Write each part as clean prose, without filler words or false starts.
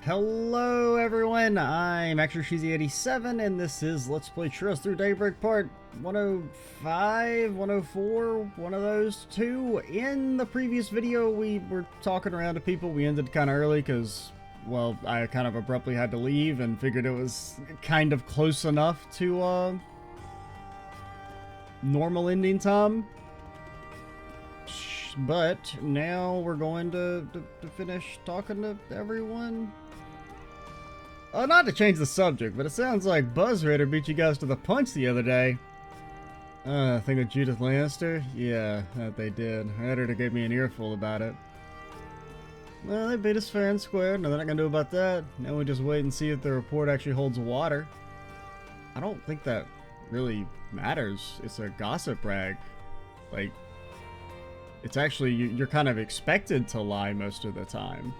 Hello everyone, I'm ExtraCheesy87 and this is Let's Play Through Daybreak part 105, 104, one of those two. In the previous video we were talking around to people. We ended kind of early because, well, I kind of abruptly had to leave and figured it was kind of close enough to normal ending time. But now we're going to finish talking to everyone. Not to change the subject, but it sounds like Buzz Raider beat you guys to the punch the other day. Thing with Judith Lannister? Yeah, that they did. Editor gave me an earful about it. Well, they beat us fair and square. No, they're not gonna do about that. Now we just wait and see if the report actually holds water. I don't think that really matters. It's a gossip rag. Like, it's actually, you're kind of expected to lie most of the time.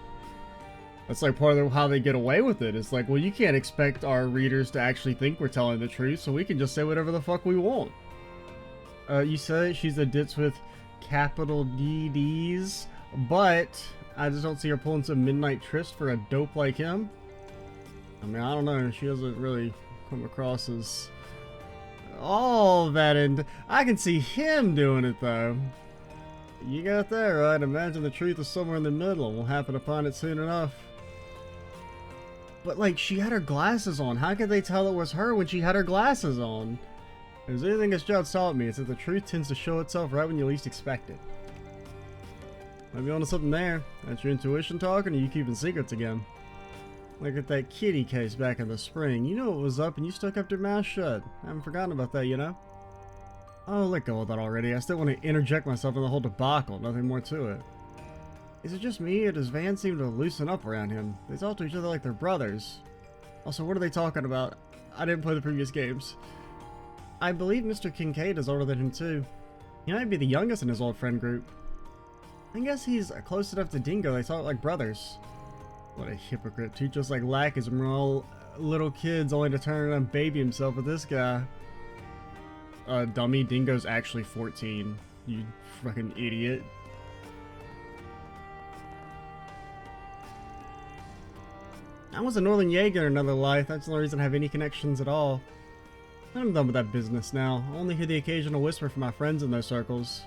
That's like part of how they get away with it. It's like, well, you can't expect our readers to actually think we're telling the truth, so we can just say whatever the fuck we want. You say she's a ditz with capital DDs, but I just don't see her pulling some midnight tryst for a dope like him. I mean, I don't know. She doesn't really come across as all that, and I can see him doing it though. You got that right. Imagine the truth is somewhere in the middle, and we'll happen to find it soon enough. But, like, she had her glasses on. How could they tell it was her when she had her glasses on? If there's anything this job's taught me, it's that the truth tends to show itself right when you least expect it. Might be onto something there. That's your intuition talking, or you keeping secrets again? Like at that kitty case back in the spring. You knew what was up, and you still kept your mouth shut. I haven't forgotten about that, you know? Oh, let go of that already. I still want to interject myself in the whole debacle. Nothing more to it. Is it just me, or does Van seem to loosen up around him? They talk to each other like they're brothers. Also, what are they talking about? I didn't play the previous games. I believe Mr. Kincaid is older than him too. He might be the youngest in his old friend group. I guess he's close enough to Dingo they talk like brothers. What a hypocrite too, just like Lackers when we're all little kids only to turn around and baby himself with this guy. Dummy, Dingo's actually 14. You fucking idiot. I was a Northern Jaeger in another life. That's the only reason I have any connections at all. I'm done with that business now. I only hear the occasional whisper from my friends in those circles.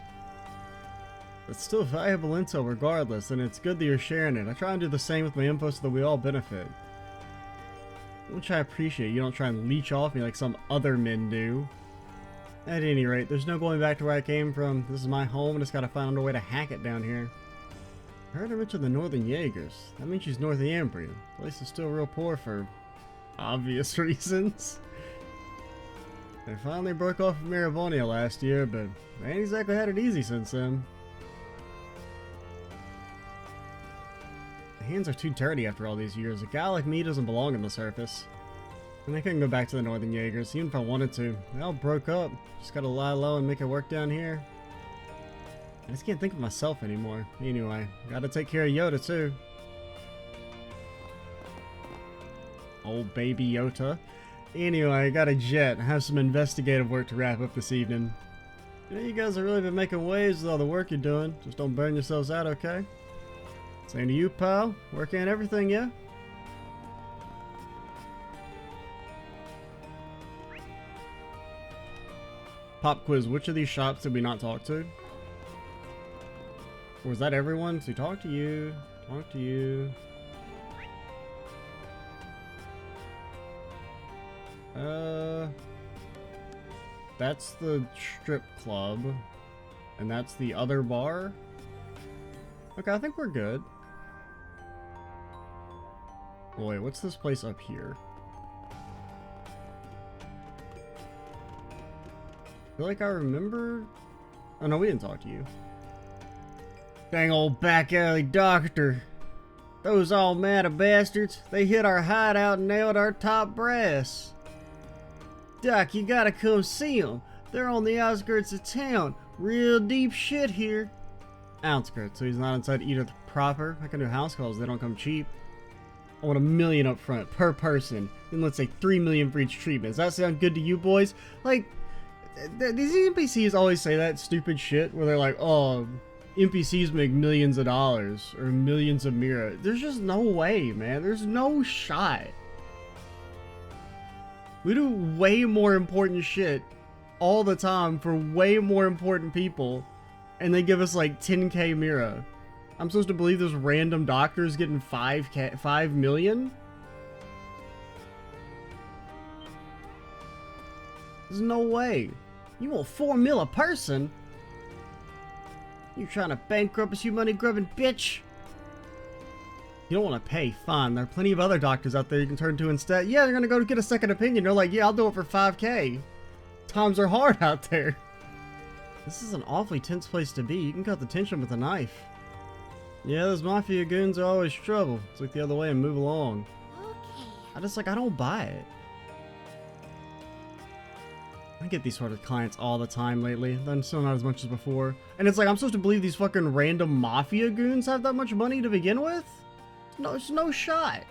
It's still valuable intel regardless, and it's good that you're sharing it. I try and do the same with my info so that we all benefit. Which I appreciate. You don't try and leech off me like some other men do. At any rate, there's no going back to where I came from. This is my home, and it's gotta find a way to hack it down here. I heard her mention the Northern Jaegers. That means she's Northambrian. The place is still real poor for obvious reasons. They finally broke off of Marivonia last year, but they ain't exactly had it easy since then. The hands are too dirty after all these years. A guy like me doesn't belong on the surface. And I couldn't go back to the Northern Jaegers, even if I wanted to. They all broke up. Just gotta lie low and make it work down here. I just can't think of myself anymore. Anyway, gotta take care of Yoda too. Old baby Yoda. Anyway, I got a jet. I have some investigative work to wrap up this evening. You know, you guys have really been making waves with all the work you're doing. Just don't burn yourselves out, okay? Same to you, pal. Working on everything, yeah? Pop quiz, which of these shops did we not talk to? Or was that everyone? So talk to you. Talk to you. That's the strip club. And that's the other bar. Okay, I think we're good. Oh, wait, what's this place up here? I feel like I remember... Oh no, we didn't talk to you. Dang old back alley doctor. Those almighty bastards. They hit our hideout and nailed our top brass. Doc, you gotta come see them. They're on the outskirts of town. Real deep shit here. Outskirts, so he's not inside either proper. I can do house calls, they don't come cheap. I want $1 million up front per person. Then let's say $3 million for each treatment. Does that sound good to you boys? Like, these NPCs always say that stupid shit where they're like, oh, NPCs make millions of dollars or millions of mira. There's just no way, man. There's no shot. We do way more important shit all the time for way more important people, and they give us like 10k mira. I'm supposed to believe this random doctor is getting 5 million? There's no way. You want 4 mil a person? You trying to bankrupt us, you money grubbing bitch? You don't want to pay, fine. There are plenty of other doctors out there you can turn to instead. Yeah, you're gonna go get a second opinion. They're like, yeah, I'll do it for 5k. Times are hard out there. This is an awfully tense place to be. You can cut the tension with a knife. Yeah, those mafia goons are always trouble. Let's look the other way and move along. Okay. I don't buy it. I get these sort of clients all the time lately, then still not as much as before. And it's like, I'm supposed to believe these fucking random mafia goons have that much money to begin with? No, there's no shot.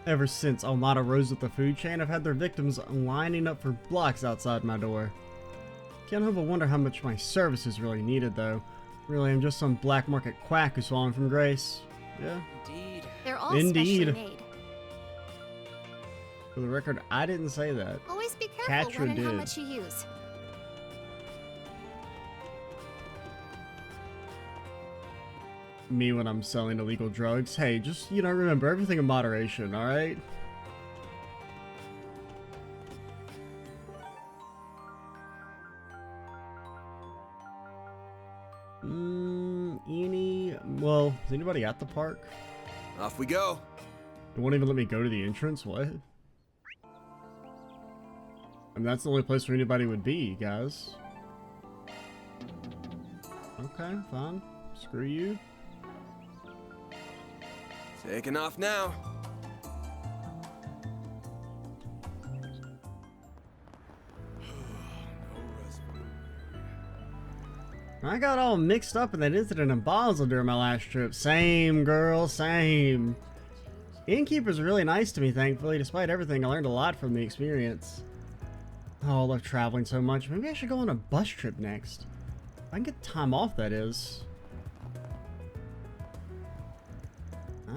Ever since Almada rose with the food chain, I've had their victims lining up for blocks outside my door. Can't help but wonder how much my service is really needed, though. Really, I'm just some black market quack who's fallen from grace. Yeah. Indeed. They're all specially made. For the record, I didn't say that. Always be careful Katra when and did. how much you use. Me when I'm selling illegal drugs. Hey, just, you know, remember everything in moderation, alright? Well, is anybody at the park? Off we go. They won't even let me go to the entrance? What? I mean, that's the only place where anybody would be, guys. Okay, fine. Screw you. Taking off now. I got all mixed up in that incident in Basel during my last trip. Same, girl, same. Innkeeper's really nice to me, thankfully. Despite everything, I learned a lot from the experience. Oh, I love traveling so much. Maybe I should go on a bus trip next. If I can get time off, that is.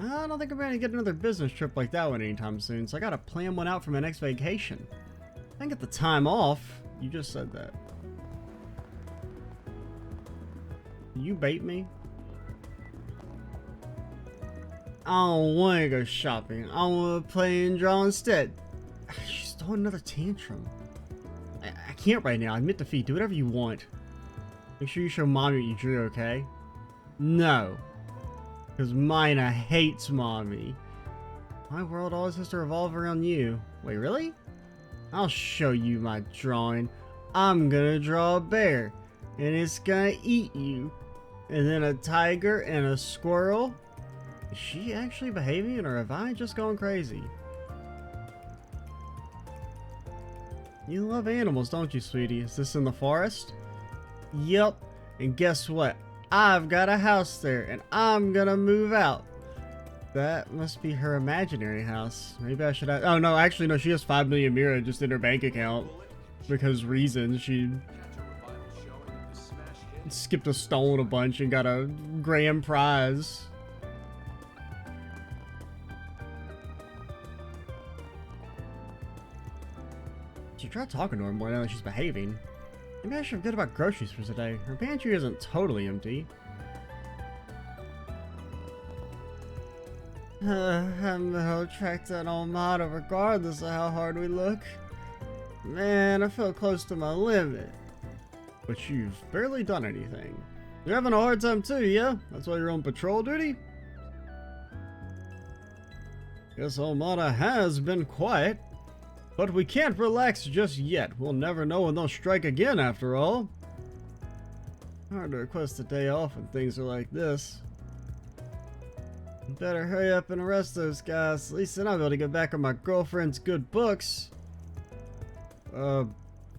I don't think I'm going to get another business trip like that one anytime soon, so I gotta plan one out for my next vacation. If I can get the time off. You just said that. You bait me? I don't want to go shopping. I want to play and draw instead. She's throwing another tantrum. I can't right now. Admit defeat. Do whatever you want. Make sure you show mommy what you drew, okay? No. Because Mina hates mommy. My world always has to revolve around you. Wait, really? I'll show you my drawing. I'm gonna draw a bear. And it's gonna eat you. And then a tiger and a squirrel. Is she actually behaving, or have I just gone crazy? You love animals, don't you, sweetie? Is this in the forest? Yep. And guess what? I've got a house there, and I'm gonna move out. That must be her imaginary house. Maybe I should have... Oh, no, actually, no, she has 5 million mira just in her bank account. Because reasons. She skipped a stone a bunch and got a grand prize. She tried talking to her more now that she's behaving. Maybe I should forget about groceries for today. Her pantry isn't totally empty. I'm gonna track that Almada regardless of how hard we look. Man, I feel close to my limit. But you've barely done anything. You're having a hard time too, yeah? That's why you're on patrol duty? Guess Almada has been quiet. But we can't relax just yet. We'll never know when they'll strike again, after all. Hard to request a day off when things are like this. Better hurry up and arrest those guys. At least then I'll be able to get back on my girlfriend's good books.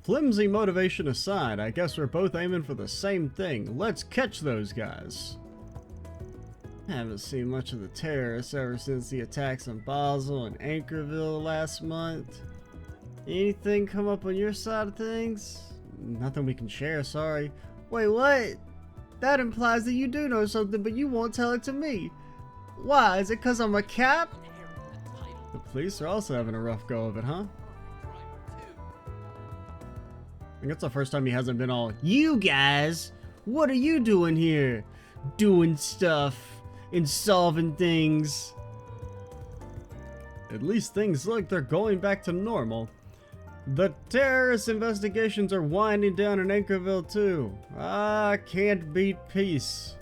Flimsy motivation aside, I guess we're both aiming for the same thing. Let's catch those guys. Haven't seen much of the terrorists ever since the attacks on Basel and Anchorville last month. Anything come up on your side of things? Nothing we can share, sorry. Wait, what? That implies that you do know something, but you won't tell it to me. Why? Is it because I'm a cop? The police are also having a rough go of it, huh? I think it's the first time he hasn't been all, "You guys, what are you doing here? Doing stuff and solving things." At least things look like they're going back to normal. The terrorist investigations are winding down in Anchorville too. I can't beat peace.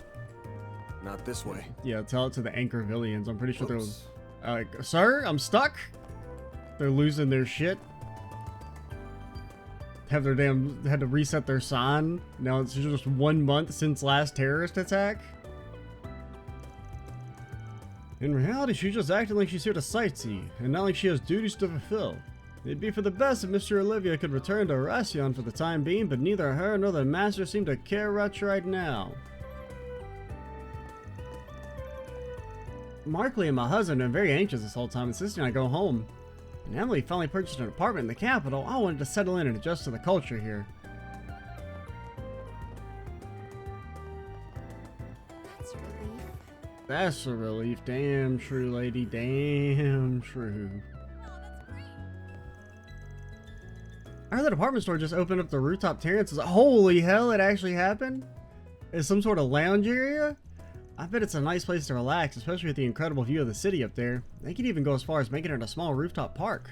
Not this way. Yeah, tell it to the Anchorvillians. I'm pretty sure Oops. they're like, "Sir, I'm stuck." They're losing their shit. Had to reset their sign. Now it's just 1 month since last terrorist attack. In reality, she's just acting like she's here to sightsee, and not like she has duties to fulfill. It'd be for the best if Mr. Olivia could return to Racion for the time being, but neither her nor the master seem to care much right now. Markley and my husband have been very anxious this whole time, insisting I go home. And Emily finally purchased an apartment in the capital. I wanted to settle in and adjust to the culture here. That's a relief. That's a relief. Damn true, lady. Damn true. I heard the department store just opened up the rooftop terraces. Holy hell, it actually happened? It's some sort of lounge area? I bet it's a nice place to relax, especially with the incredible view of the city up there. They could even go as far as making it a small rooftop park.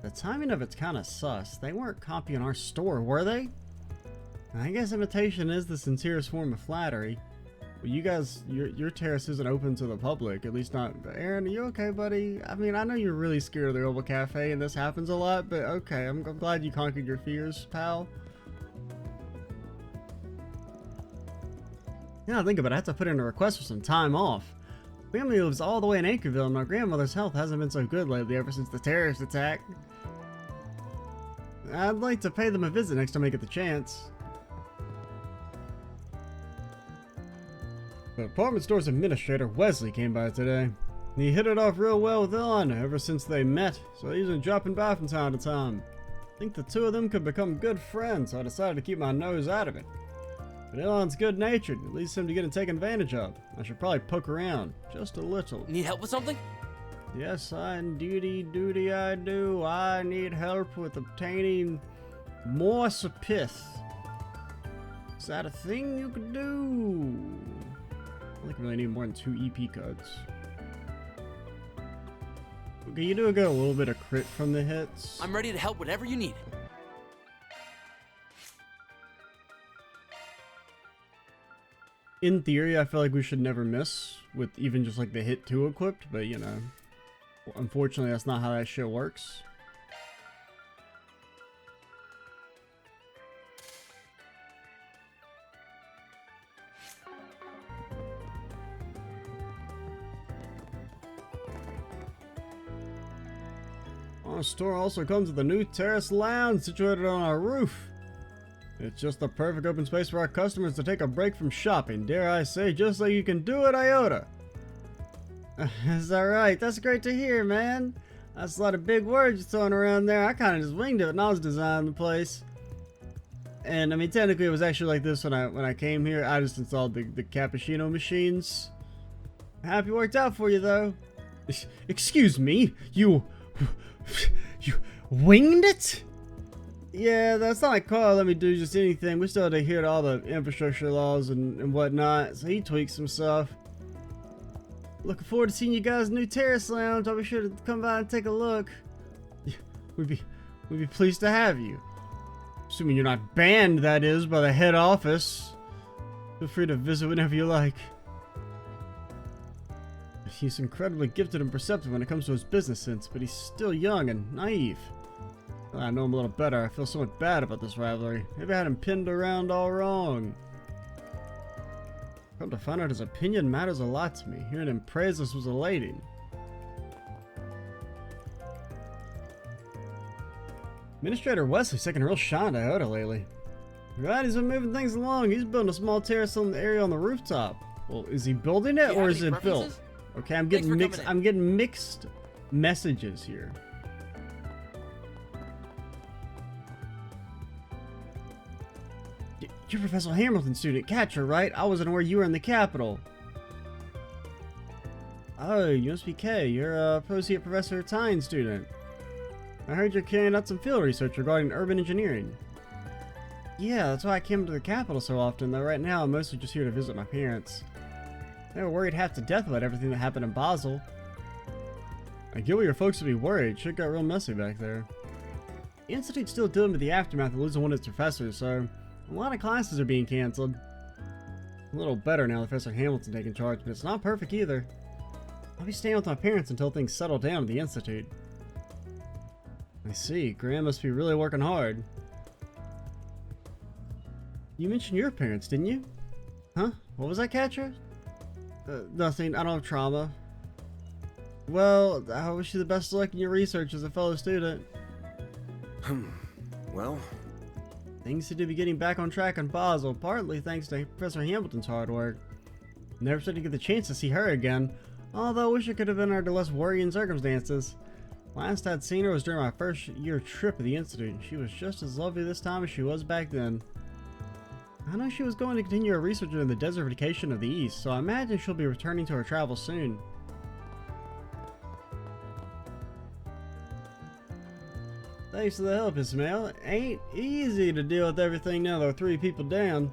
The timing of it's kind of sus. They weren't copying our store, were they? I guess imitation is the sincerest form of flattery. Well, you guys, your terrace isn't open to the public, at least not. Aaron, are you okay, buddy? I mean, I know you're really scared of the Oval Cafe, and this happens a lot, but okay, I'm glad you conquered your fears, pal. Yeah, think about it. I have to put in a request for some time off. Family lives all the way in Anchorville, and my grandmother's health hasn't been so good lately ever since the terrorist attack. I'd like to pay them a visit next time I get the chance. The department store's administrator, Wesley, came by today. He hit it off real well with Ilana ever since they met, so he's been dropping by from time to time. I think the two of them could become good friends, so I decided to keep my nose out of it. But Elon's good-natured. It leads him to getting taken advantage of. I should probably poke around, just a little. Need help with something? Yes, duty I do. I need help with obtaining more sapith. Is that a thing you could do? I think I really need more than 2 EP codes. Okay, you do get a little bit of crit from the hits. I'm ready to help whatever you need. In theory, I feel like we should never miss with even just like the hit 2 equipped, but you know, unfortunately that's not how that shit works. Our store also comes with a new terrace lounge situated on our roof. It's just the perfect open space for our customers to take a break from shopping, dare I say, just like you can do at Iota. Is that right? That's great to hear, man. That's a lot of big words you're throwing around there. I kind of just winged it when I was designing the place. And I mean, technically it was actually like this when I came here. I just installed the cappuccino machines. Happy worked out for you, though. Excuse me? You winged it? Yeah, that's not like Carl let me do just anything. We still had to adhere to all the infrastructure laws and whatnot, so he tweaked some stuff. Looking forward to seeing you guys' new terrace lounge. I'll be sure to come by and take a look. We'd be pleased to have you. Assuming you're not banned, that is, by the head office. Feel free to visit whenever you like. He's incredibly gifted and perceptive when it comes to his business sense, but he's still young and naive. I know him a little better. I feel somewhat bad about this rivalry. Maybe I had him pinned around all wrong. Come to find out, his opinion matters a lot to me. Hearing him praise us was elating. Administrator Wesley's taking a real shine to Iota lately. Right, he's been moving things along. He's building a small terrace on the area on the rooftop. Well, is he building it or is it built? Okay, I'm getting mixed. I'm getting mixed messages here. You're Professor Hamilton's student, Catcher, right? I wasn't aware you were in the Capitol. Oh, you must be Kay. You're a Associate Professor Tyne student. I heard you're carrying out some field research regarding urban engineering. Yeah, that's why I came to the Capitol so often, though right now I'm mostly just here to visit my parents. They were worried half to death about everything that happened in Basel. I get why your folks would be worried. Shit got real messy back there. The Institute's still dealing with the aftermath of losing one of its professors, so a lot of classes are being cancelled. A little better now with Professor Hamilton taking charge, but it's not perfect either. I'll be staying with my parents until things settle down at the Institute. I see. Graham must be really working hard. You mentioned your parents, didn't you? Huh? What was that, Catcher? Nothing. I don't have trauma. Well, I wish you the best of luck in your research as a fellow student. Well, Things seem to be getting back on track in Basel, partly thanks to Professor Hamilton's hard work. Never said to get the chance to see her again, although I wish it could have been under less worrying circumstances. Last I'd seen her was during my first year trip at the Institute. She was just as lovely this time as she was back then. I know she was going to continue her research in the desertification of the East, so I imagine she'll be returning to her travels soon. Thanks for the help, Ismail. Ain't easy to deal with everything now there are 3 people down.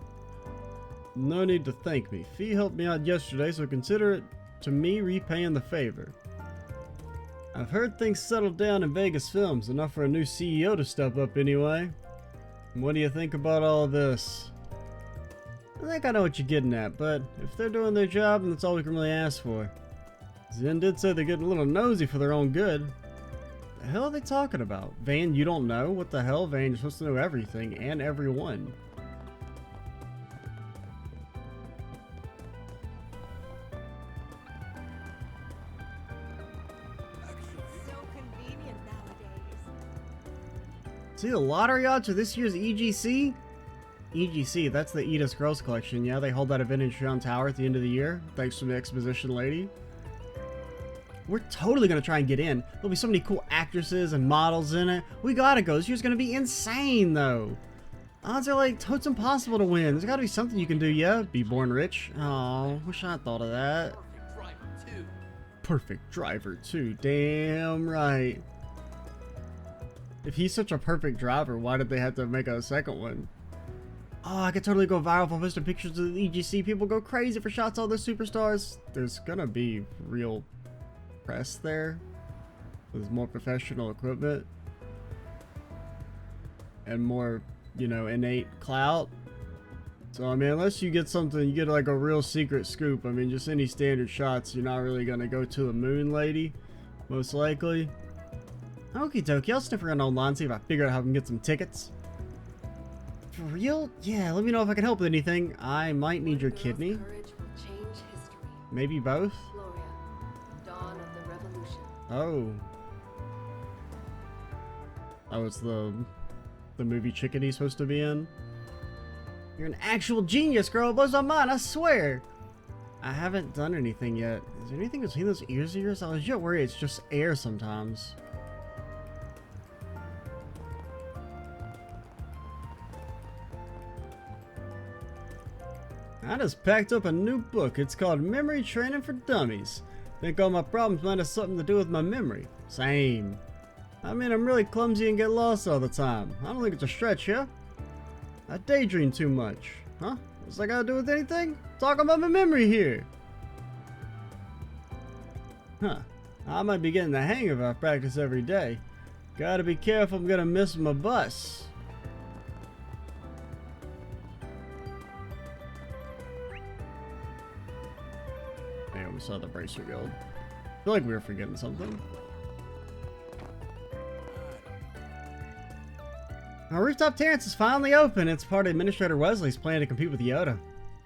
No need to thank me. Fee helped me out yesterday, so consider it to me repaying the favor. I've heard things settled down in Vegas Films, enough for a new CEO to step up anyway. What do you think about all this? I think I know what you're getting at, but if they're doing their job, then that's all we can really ask for. Zen did say they're getting a little nosy for their own good. The hell are they talking about? Van, you don't know? What the hell, Van? You're supposed to know everything and everyone. So convenient nowadays. See the lottery odds for this year's EGC? EGC, that's the Edith Girls Collection. Yeah, they hold that event in Shan Tower at the end of the year, thanks to the exposition lady. We're totally gonna try and get in. There'll be so many cool actresses and models in it. We gotta go. This year's gonna be insane, though. Odds are like totes impossible to win. There's gotta be something you can do, yeah? Be born rich. Oh, wish I thought of that. Perfect driver, too. Damn right. If he's such a perfect driver, why did they have to make a second one? Oh, I could totally go viral for posting pictures of the EGC. People go crazy for shots of all the superstars. There's gonna be real press there with more professional equipment and more, you know, innate clout. So I mean, unless you get something, you get like a real secret scoop. I mean, just any standard shots, you're not really gonna go to the moon, lady, most likely. Okie dokie, I'll sniff around online, see if I figure out how I can get some tickets. For real? Yeah, let me know if I can help with anything. I might need your kidney. Courage will change history. Maybe both. Gloria, dawn of the revolution. Oh. Oh, it's the movie Chickadee's supposed to be in? You're an actual genius, girl. It blows my mind, I swear. I haven't done anything yet. Is there anything between those ears of yours? I was just worried it's just air sometimes. I just packed up a new book. It's called Memory Training for Dummies. Think all my problems might have something to do with my memory. Same. I mean, I'm really clumsy and get lost all the time. I don't think it's a stretch, yeah? I daydream too much. Huh? What's that got to do with anything? Talking about my memory here. Huh. I might be getting the hang of it if I practice every day. Gotta be careful, I'm gonna miss my bus. Damn, we saw the Bracer Guild. I feel like we were forgetting something. Our rooftop terrace is finally open. It's part of Administrator Wesley's plan to compete with Yoda.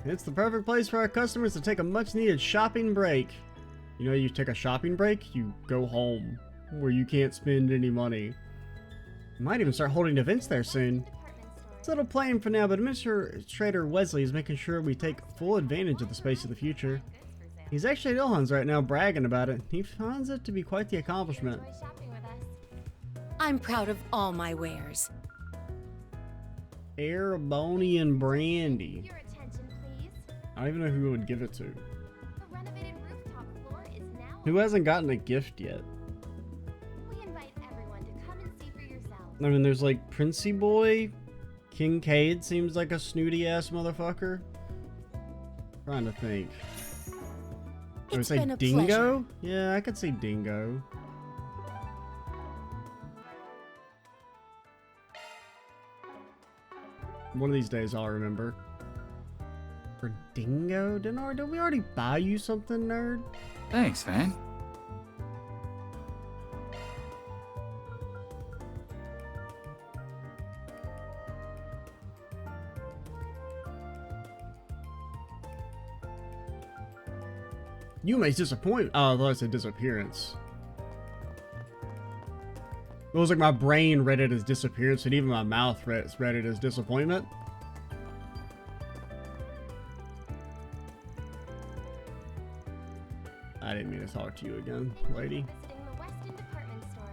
It's the perfect place for our customers to take a much needed shopping break. You know, you take a shopping break, you go home, where you can't spend any money. Might even start holding events there soon. It's a little plain for now, but Administrator Wesley is making sure we take full advantage of the space in the future. He's actually at Ilhan's right now bragging about it. He finds it to be quite the accomplishment. I'm proud of all my wares. Airabonian brandy. Your attention, please. I don't even know who would give it to. The renovated rooftop floor is now. Who hasn't gotten a gift yet? We invite everyone to come and see for yourselves. I mean, there's like Princey Boy. Kincaid seems like a snooty ass motherfucker. Trying to think. I would It's say been a Dingo? Yeah, I could see Dingo. One of these days I'll remember. For Dingo? Did we already buy you something, nerd? Thanks, Van. Yume's disappointment. Oh, I thought it said disappearance. It was like my brain read it as disappearance, and even my mouth read it as disappointment. I didn't mean to talk to you again, lady. Visiting the Weston department store.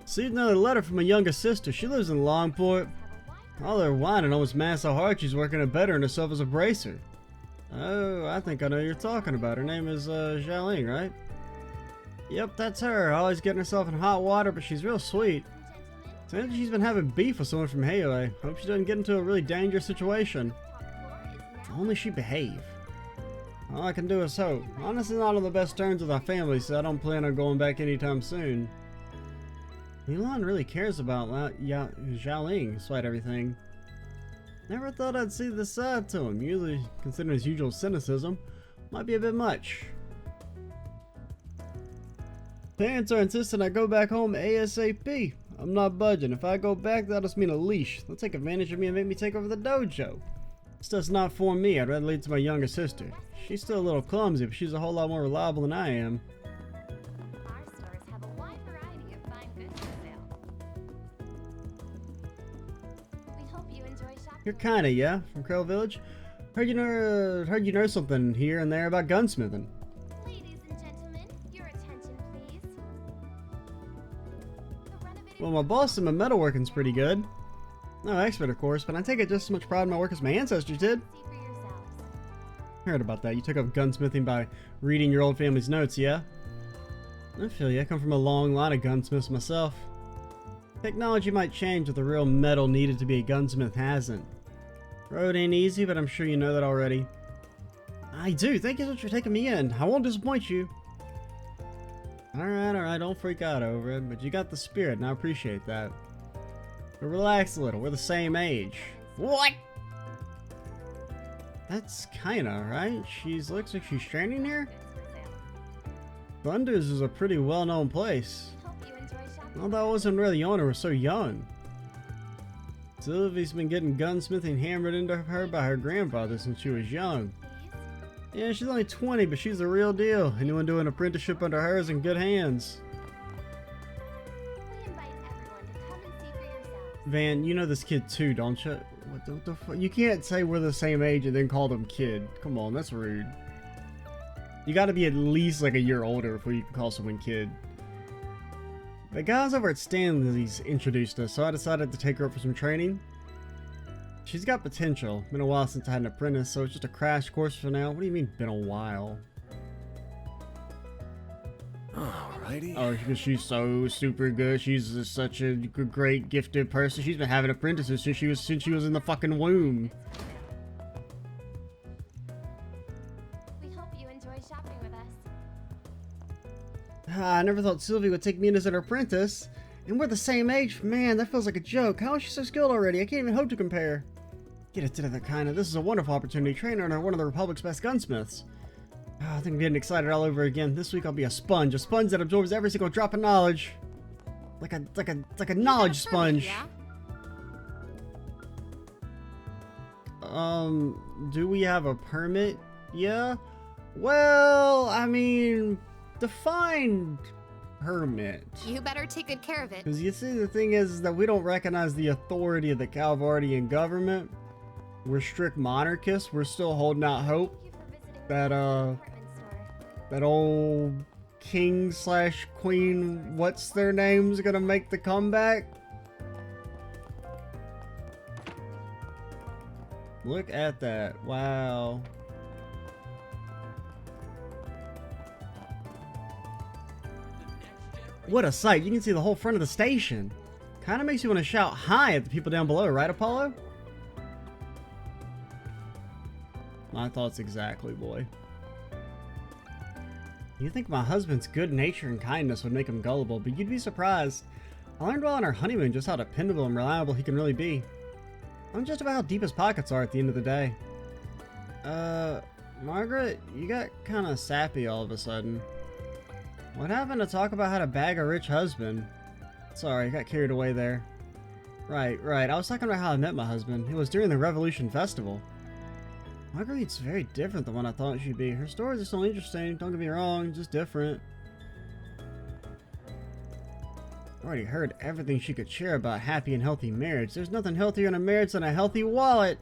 Received another letter from my youngest sister. She lives in Longport. Have a All her whining almost mad so hard she's working at bettering herself as a bracer. Oh, I think I know who you're talking about. Her name is Xiaoling, right? Yep, that's her. Always getting herself in hot water, but she's real sweet. gentlemen. Seems like she's been having beef with someone from Hayway. Hope she doesn't get into a really dangerous situation. Rooftop floor is now. Only she behave. All I can do is hope. Honestly, not on the best terms with my family, so I don't plan on going back anytime soon. Elon really cares about Xiaoling, despite everything. Never thought I'd see this side to him. Usually, considering his usual cynicism, might be a bit much. Parents are insisting I go back home ASAP. I'm not budging. If I go back, that'll just mean a leash. They'll take advantage of me and make me take over the dojo. This does not for me. I'd rather lead to my younger sister. She's still a little clumsy, but she's a whole lot more reliable than I am. Our stores have a wide variety of fine goods for sale. We hope you enjoy shopping. You're kinda, yeah? From Crow Village? Heard you know something here and there about gunsmithing. Ladies and gentlemen, your attention, please. The renovated Well, my boss said my metalworking's pretty good. No expert, of course, but I take it just as much pride in my work as my ancestors did. see for yourselves. Heard about that. You took up gunsmithing by reading your old family's notes, yeah? I feel you. I come from a long line of gunsmiths myself. Technology might change, but the real metal needed to be a gunsmith hasn't. Road ain't easy, but I'm sure you know that already. I do. Thank you so much for taking me in. I won't disappoint you. Alright, don't freak out over it, but you got the spirit, and I appreciate that. But relax a little. We're the same age. What? That's kinda, right? Looks like she's training here? Goods for sale. Thunders is a pretty well-known place. We hope you enjoy shopping. Although I wasn't really the owner, was so young. Sylvie's been getting gunsmithing hammered into her by her grandfather since she was young. Please. Yeah, she's only 20, but she's the real deal. Anyone doing an apprenticeship under her is in good hands. We invite everyone to come and see for yourselves. Van, you know this kid too, don't you? What the fuck? You can't say we're the same age and then call them kid. Come on, that's rude. You gotta be at least like a year older before you can call someone kid. The guys over at Stanley's introduced us, so I decided to take her up for some training. She's got potential. Been a while since I had an apprentice, so it's just a crash course for now. What do you mean, been a while? Alrighty. Oh, because she's so super good. She's just such a great, gifted person. She's been having apprentices since she was in the fucking womb. We hope you enjoy shopping with us. I never thought Sylvie would take me in as an apprentice. And we're the same age. Man, that feels like a joke. How is she so skilled already? I can't even hope to compare. Get it together, kinda. This is a wonderful opportunity. Train her under one of the Republic's best gunsmiths. I think I'm getting excited all over again. This week I'll be a sponge that absorbs every single drop of knowledge. Like a knowledge sponge. Do we have a permit? Yeah? Well, I mean, define permit. You better take good care of it. Because you see, the thing is that we don't recognize the authority of the Calvardian government. We're strict monarchists. We're still holding out hope Thank you for visiting that, the department store. that old king slash queen, what's their names, gonna make the comeback. Look at that. Wow. What a sight. You can see the whole front of the station. Kind of makes you want to shout hi at the people down below, right, Apollo? My thoughts exactly, boy. You think my husband's good nature and kindness would make him gullible, but you'd be surprised. I learned while on our honeymoon just how dependable and reliable he can really be. I'm just about how deep his pockets are at the end of the day. Margaret, you got kind of sappy all of a sudden. What happened to talk about how to bag a rich husband? Sorry, got carried away there. Right. I was talking about how I met my husband. It was during the Revolution Festival. Marguerite's very different than what I thought she'd be. Her stories are still interesting, don't get me wrong, just different. I already heard everything she could share about happy and healthy marriage. There's nothing healthier in a marriage than a healthy wallet.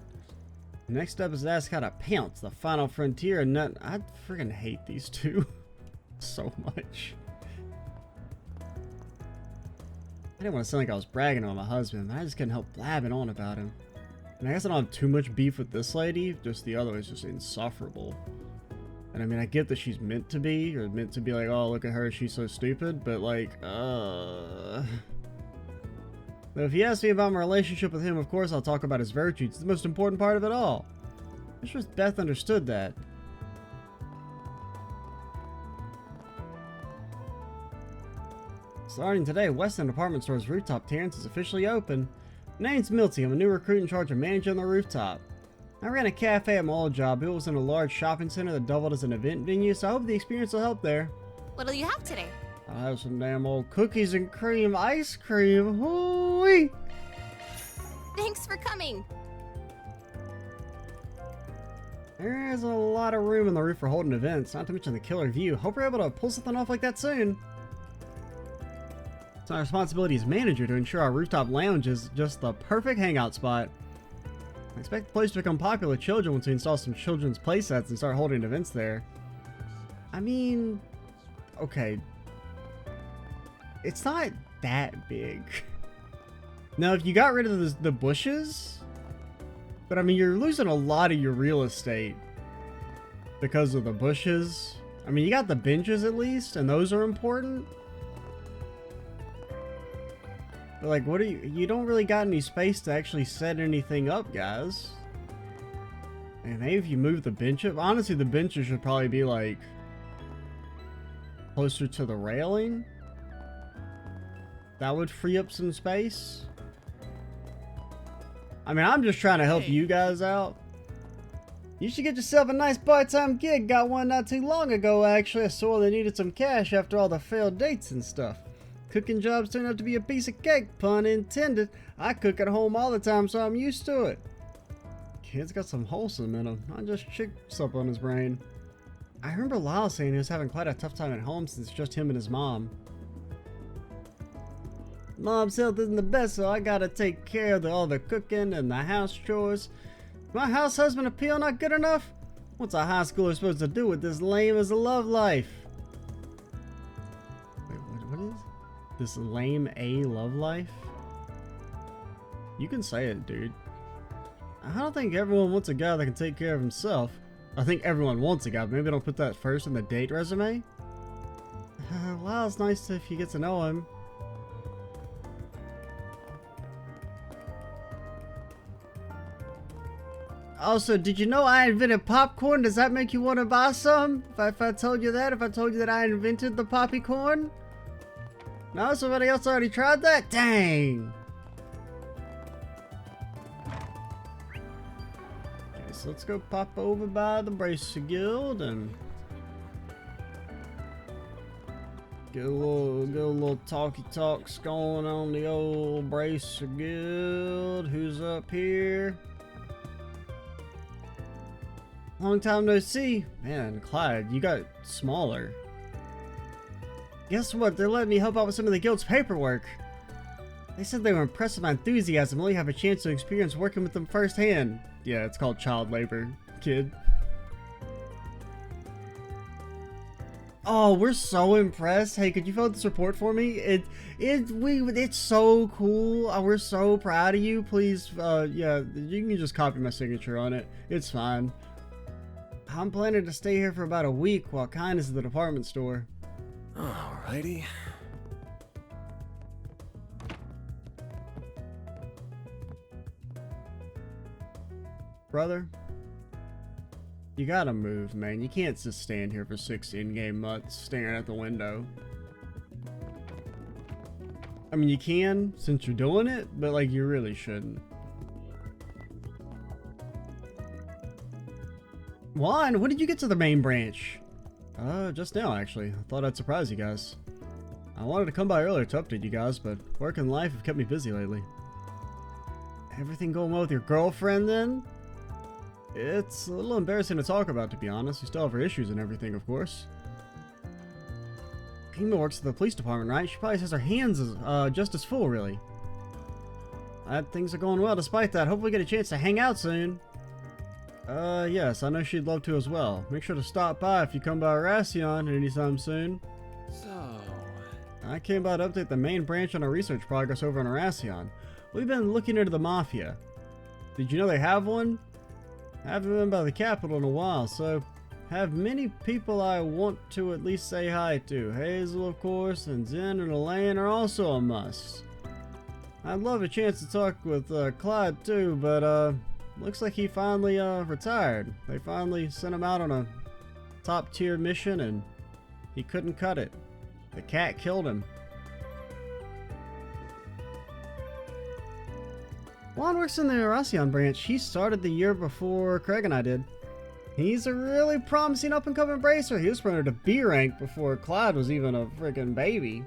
The next step is to ask how to pounce, the final frontier, and nut. I freaking hate these two so much. I didn't want to sound like I was bragging on my husband, but I just couldn't help blabbing on about him. And I guess I don't have too much beef with this lady, just the other is just insufferable. And I mean, I get that she's meant to be, or meant to be like, oh, look at her, she's so stupid, but like, But if you ask me about my relationship with him, of course I'll talk about his virtues. It's the most important part of it all. I wish Beth understood that. Starting today, West End Department Store's rooftop terrace is officially open. My name's Milty. I'm a new recruit in charge of managing the rooftop. I ran a cafe at my old job. It was in a large shopping center that doubled as an event venue, so I hope the experience will help there. What'll you have today? I'll have some damn old cookies and cream ice cream. Hoo-wee! Thanks for coming. There's a lot of room on the roof for holding events, not to mention the killer view. Hope we're able to pull something off like that soon. It's my responsibility as manager to ensure our rooftop lounge is just the perfect hangout spot. I expect the place to become popular with children once we install some children's play sets and start holding events there. I mean, okay, it's not that big. Now, if you got rid of the bushes, but I mean, you're losing a lot of your real estate because of the bushes. I mean, you got the benches at least, and those are important. But like, what are you don't really got any space to actually set anything up, guys. And maybe if you move the bench up, honestly, the benches should probably be like closer to the railing. That would free up some space. I mean, I'm just trying to help you guys out. You should get yourself a nice part-time gig. Got one not too long ago, actually. I saw they needed some cash after all the failed dates and stuff. Cooking jobs turned out to be a piece of cake, pun intended. I cook at home all the time, so I'm used to it. Kid's got some wholesome in him, not just chicks up on his brain. I remember Lyle saying he was having quite a tough time at home since it's just him and his mom. Mom's health isn't the best, so I gotta take care of all the cooking and the house chores. My house husband appeal not good enough? What's a high schooler supposed to do with this lame as a love life? Wait, what is this lame A love life? You can say it, dude. I don't think everyone wants a guy that can take care of himself. I think everyone wants a guy, but maybe don't put that first in the date resume. Well, it's nice if you get to know him. Also, did you know I invented popcorn? Does that make you want to buy some? If I told you that? If I told you that I invented the poppy corn? No? Somebody else already tried that? Dang! Okay, so let's go pop over by the Bracer Guild and get a little talky talks going on the old Bracer Guild. Who's up here? Long time no see. Man, Clyde, you got smaller. Guess what? They're letting me help out with some of the guild's paperwork. They said they were impressed with my enthusiasm and only have a chance to experience working with them firsthand. Yeah, it's called child labor, kid. Oh, we're so impressed. Hey, could you fill out this report for me? It's so cool. We're so proud of you. Please, yeah, you can just copy my signature on it. It's fine. I'm planning to stay here for about a week while Kine is at the department store. Alrighty. Brother, you gotta move, man. You can't just stand here for 6 in-game months staring at the window. I mean, you can, since you're doing it, but, like, you really shouldn't. Juan, when did you get to the main branch? Just now, actually. I thought I'd surprise you guys. I wanted to come by earlier to update you guys, but work and life have kept me busy lately. Everything going well with your girlfriend, then? It's a little embarrassing to talk about, to be honest. You still have her issues and everything, of course. Kima works at the police department, right? She probably says her hands is just as full, really. Things are going well despite that. Hopefully get a chance to hang out soon. Yes, I know she'd love to as well. Make sure to stop by if you come by Racion anytime soon. So, I came by to update the main branch on our research progress over on Racion. We've been looking into the Mafia. Did you know they have one? I haven't been by the capital in a while, so have many people I want to at least say hi to. Hazel, of course, and Zen and Elaine are also a must. I'd love a chance to talk with Clyde too, but looks like he finally retired. They finally sent him out on a top tier mission and he couldn't cut it. The cat killed him. Juan works in the Racion branch. He started the year before Craig and I did. He's a really promising up-and-coming bracer. He was promoted to B rank before Clyde was even a freaking baby.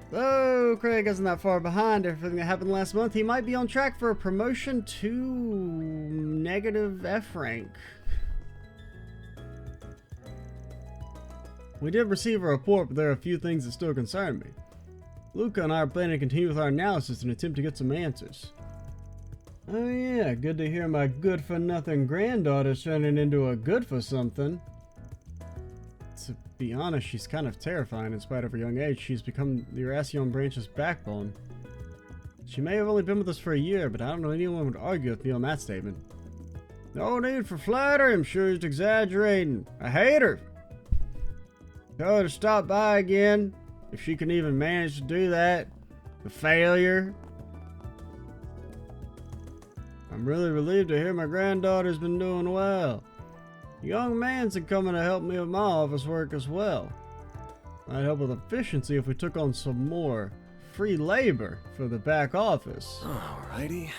Though Craig isn't that far behind everything that happened last month, he might be on track for a promotion to negative F rank. We did receive a report, but there are a few things that still concern me. Luca and I are planning to continue with our analysis and attempt to get some answers. Oh yeah, good to hear my good-for-nothing granddaughter's turning into a good-for-something. To be honest, she's kind of terrifying in spite of her young age. She's become the Racion branch's backbone. She may have only been with us for a year, but I don't know anyone would argue with me on that statement. No need for flattery, I'm sure he's exaggerating. I hate her. Tell her to stop by again, if she can even manage to do that. The failure. I'm really relieved to hear my granddaughter's been doing well. The young man's coming to help me with my office work as well. I'd help with efficiency if we took on some more free labor for the back office. alrighty.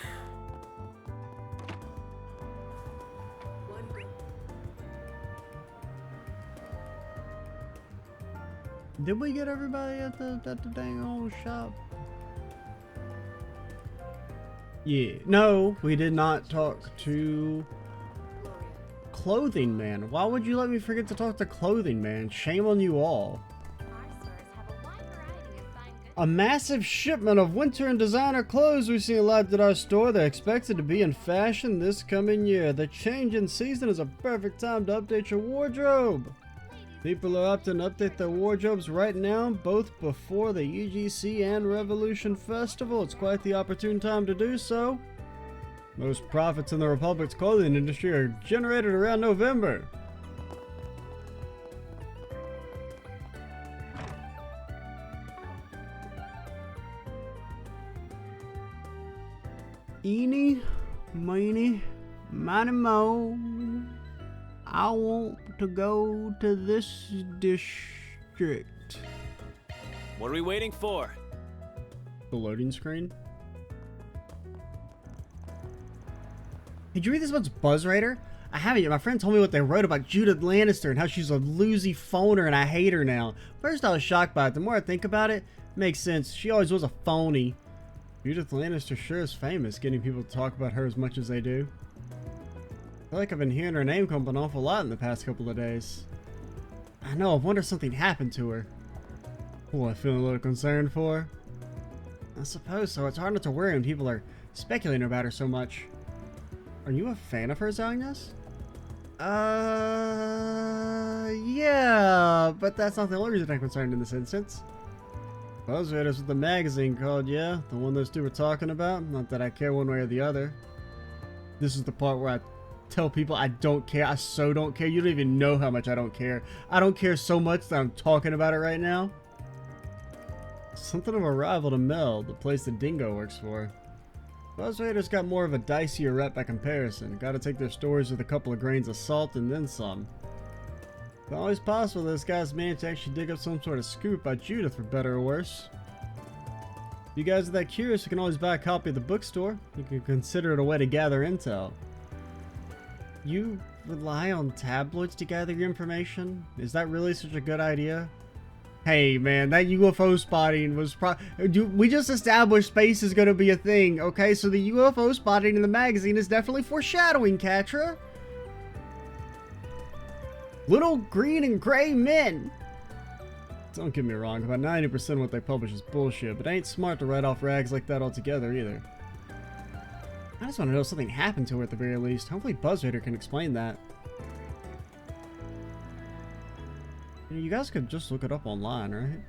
One girl. Did we get everybody at the dang old shop? Yeah. No, we did not talk to Gloria. Clothing Man. Why would you let me forget to talk to Clothing Man? Shame on you all. Our stores have a wide variety of fine goods. A massive shipment of winter and designer clothes recently arrived at our store. They're expected to be in fashion this coming year. The change in season is a perfect time to update your wardrobe. People are opting to update their wardrobes right now, both before the UGC and Revolution Festival. It's quite the opportune time to do so. Most profits in the Republic's clothing industry are generated around November. Eeny, meeny, miny, mo. I want to go to this district. What are we waiting for? The loading screen. Did you read this one's Buzz Raider? I haven't yet. My friend told me what they wrote about Judith Lannister and how she's a loosey phoner and I hate her now. First I was shocked by it. The more I think about it, it makes sense. She always was a phony. Judith Lannister sure is famous, getting people to talk about her as much as they do. I feel like I've been hearing her name come up an awful lot in the past couple of days. I know, I wonder if something happened to her. Who I feel a little concerned for? I suppose so. It's hard not to worry when people are speculating about her so much. Are you a fan of hers, Agnes? Yeah, but that's not the only reason I'm concerned in this instance. Buzz read us with the magazine called, yeah, the one those two were talking about. Not that I care one way or the other. This is the part where I tell people I don't care. I so don't care. You don't even know how much I don't care. I don't care so much that I'm talking about it right now. Something of a rival to Mel, the place that Dingo works for. Buzz Raiders got more of a dicier rep by comparison. Gotta take their stories with a couple of grains of salt and then some. It's always possible this guy's managed to actually dig up some sort of scoop about Judith, for better or worse. If you guys are that curious, you can always buy a copy at the bookstore. You can consider it a way to gather intel. You rely on tabloids to gather your information? Is that really such a good idea? Hey man, that UFO spotting was we just established space is going to be a thing, okay? So the UFO spotting in the magazine is definitely foreshadowing, Katra. Little green and gray men. Don't get me wrong, about 90% of what they publish is bullshit, but it ain't smart to write off rags like that altogether either. I just want to know if something happened to her at the very least. Hopefully Buzz Raider can explain that. You guys could just look it up online, right?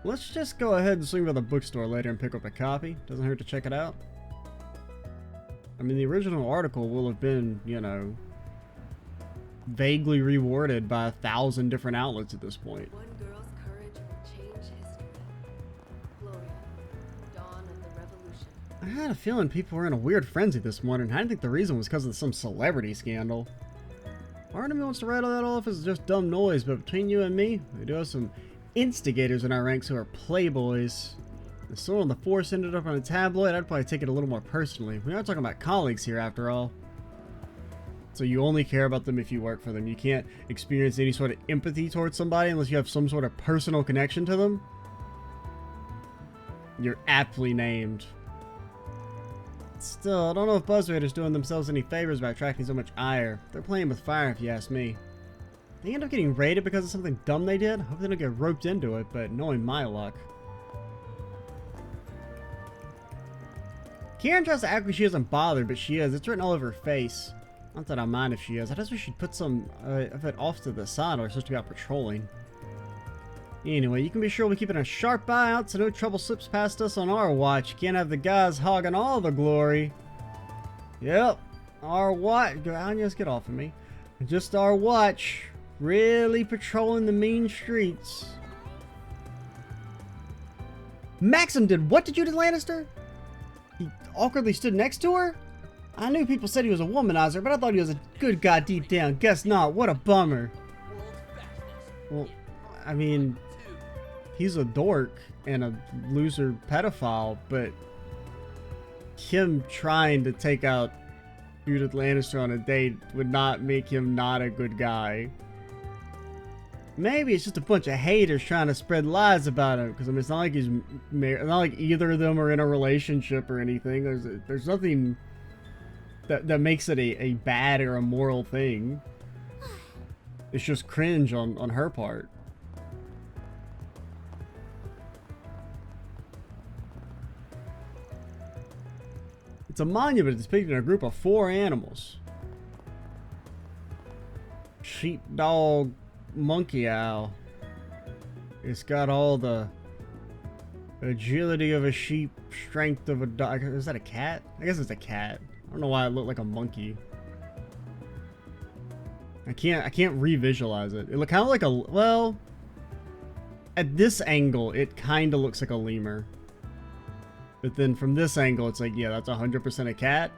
Let's just go ahead and swing by the bookstore later and pick up a copy. Doesn't hurt to check it out. I mean, the original article will have been, you know, vaguely reworded by 1,000 different outlets at this point. One girl's courage will change history. Gloria, dawn of the revolution. I had a feeling people were in a weird frenzy this morning. I didn't think the reason was because of some celebrity scandal. Part of me wants to write all that off as just dumb noise, but between you and me, we do have some instigators in our ranks who are playboys. If someone on the force ended up on a tabloid, I'd probably take it a little more personally. We are talking about colleagues here after all. So you only care about them if you work for them. You can't experience any sort of empathy towards somebody unless you have some sort of personal connection to them. You're aptly named. Still, I don't know if Buzz Raiders doing themselves any favors by attracting so much ire. They're playing with fire if you ask me. They end up getting raided because of something dumb they did. Hope they don't get roped into it, but knowing my luck. Karen tries to act like she isn't bothered, but she is. It's written all over her face. Not that I mind if she is. I just wish she'd put some of it off to the side or supposed to be out patrolling. Anyway, you can be sure we're keeping a sharp eye out so no trouble slips past us on our watch. You can't have the guys hogging all the glory. Yep, our watch. Just get off of me. Just our watch. Really patrolling the mean streets. Maxim did what to Judith Lannister? He awkwardly stood next to her? I knew people said he was a womanizer, but I thought he was a good guy deep down. Guess not. What a bummer. Well, I mean, he's a dork and a loser pedophile, but him trying to take out Judith Lannister on a date would not make him not a good guy. Maybe it's just a bunch of haters trying to spread lies about him, because I mean, it's not like he's married. It's not like either of them are in a relationship or anything. There's nothing that makes it a bad or immoral thing. It's just cringe on her part. It's a monument depicting a group of 4 animals. Sheepdog, monkey owl. It's got all the agility of a sheep, strength of a dog. Is that a cat? I guess it's a cat. I don't know why it looked like a monkey. I can't re-visualize it. It looked kind of like a, well, at this angle, it kind of looks like a lemur. But then from this angle, it's like, yeah, that's 100% a cat.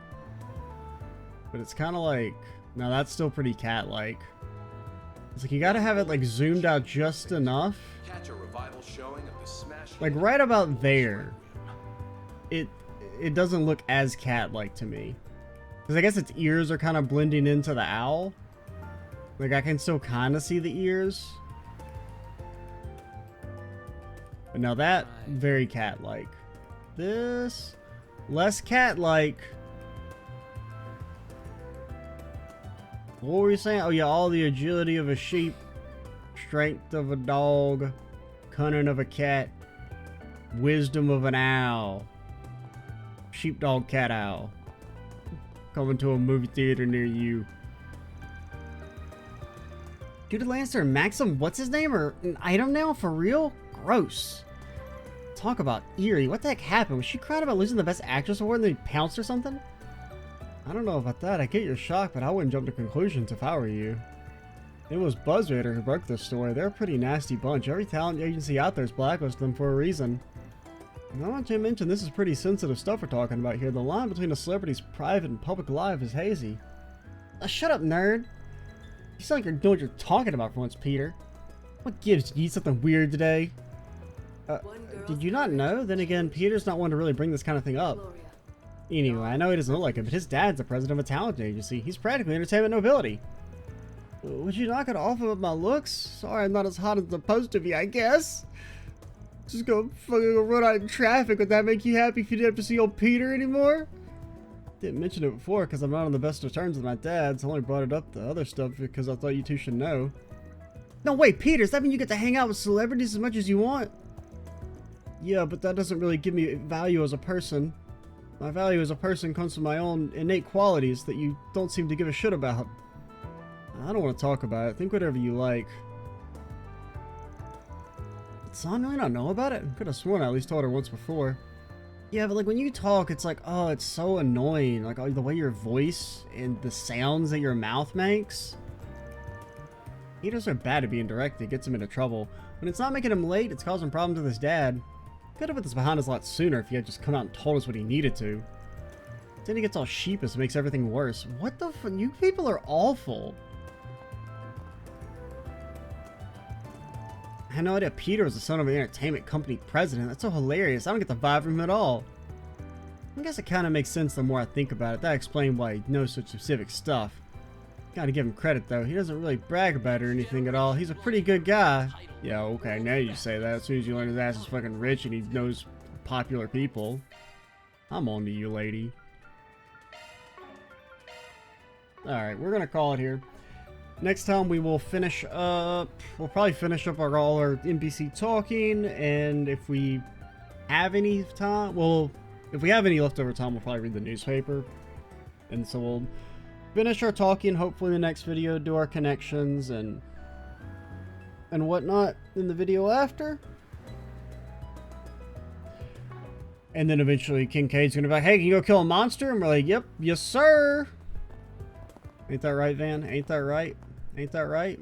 But it's kind of like, no, that's still pretty cat-like. It's like you gotta have it like zoomed out just enough. Catch a revival showing of the smash. Like right about there. It doesn't look as cat-like to me. Because I guess its ears are kind of blending into the owl. Like I can still kind of see the ears. But now that, very cat-like. This, less cat-like. What were we saying? Oh yeah, all the agility of a sheep, strength of a dog, cunning of a cat, wisdom of an owl. Sheepdog, cat, owl. Coming to a movie theater near you. Dude Lannister and Maxim, what's his name, are an item now? For real? Gross. Talk about eerie. What the heck happened? Was she crying about losing the Best Actress award and they pounced or something? I don't know about that. I get your shock, but I wouldn't jump to conclusions if I were you. It was BuzzRaider who broke this story. They're a pretty nasty bunch. Every talent agency out there is blacklisted them for a reason. And I want to mention this is pretty sensitive stuff we're talking about here. The line between a celebrity's private and public life is hazy. Shut up, nerd. You sound like you know what you're talking about for once, Peter. What gives? Did you eat something weird today? Did you not know? Then again, Peter's not one to really bring this kind of thing up. Gloria. Anyway, I know he doesn't look like it, but his dad's the president of a talent agency. He's practically entertainment nobility. Would you knock it off about my looks? Sorry, I'm not as hot as I'm supposed to be, I guess. Just go fucking run out in traffic. Would that make you happy if you didn't have to see old Peter anymore? Didn't mention it before because I'm not on the best of terms with my dad. So I only brought it up, the other stuff, because I thought you two should know. No, wait, Peter, does that mean you get to hang out with celebrities as much as you want? Yeah, but that doesn't really give me value as a person. My value as a person comes from my own innate qualities that you don't seem to give a shit about. I don't want to talk about it. Think whatever you like. Did Son really not know about it? I could have sworn I at least told her once before. Yeah, but like when you talk, it's like, oh, it's so annoying. Like the way your voice and the sounds that your mouth makes. Haters are bad at being direct. It gets him into trouble. When it's not making him late, it's causing problems with his dad. Could have put this behind us a lot sooner if he had just come out and told us what he needed to. Then he gets all sheepish and makes everything worse. What the fuck? You people are awful. I had no idea Peter was the son of an entertainment company president. That's so hilarious. I don't get the vibe from him at all. I guess it kind of makes sense the more I think about it. That explains why he knows such specific stuff. Gotta give him credit though. He doesn't really brag about it or anything at all. He's a pretty good guy. Yeah, okay, now you say that. As soon as you learn his ass is fucking rich and he knows popular people. I'm on to you, lady. Alright, we're gonna call it here. Next time we will finish up, we'll probably finish up all our NPC talking, and if we have any time, well, if we have any leftover time, we'll probably read the newspaper. And so we'll finish our talking, hopefully in the next video, do our connections and whatnot in the video after. And then eventually Kincaid's gonna be like, hey, can you go kill a monster? And we're like, yep, yes sir. Ain't that right, Van? Ain't that right? Ain't that right?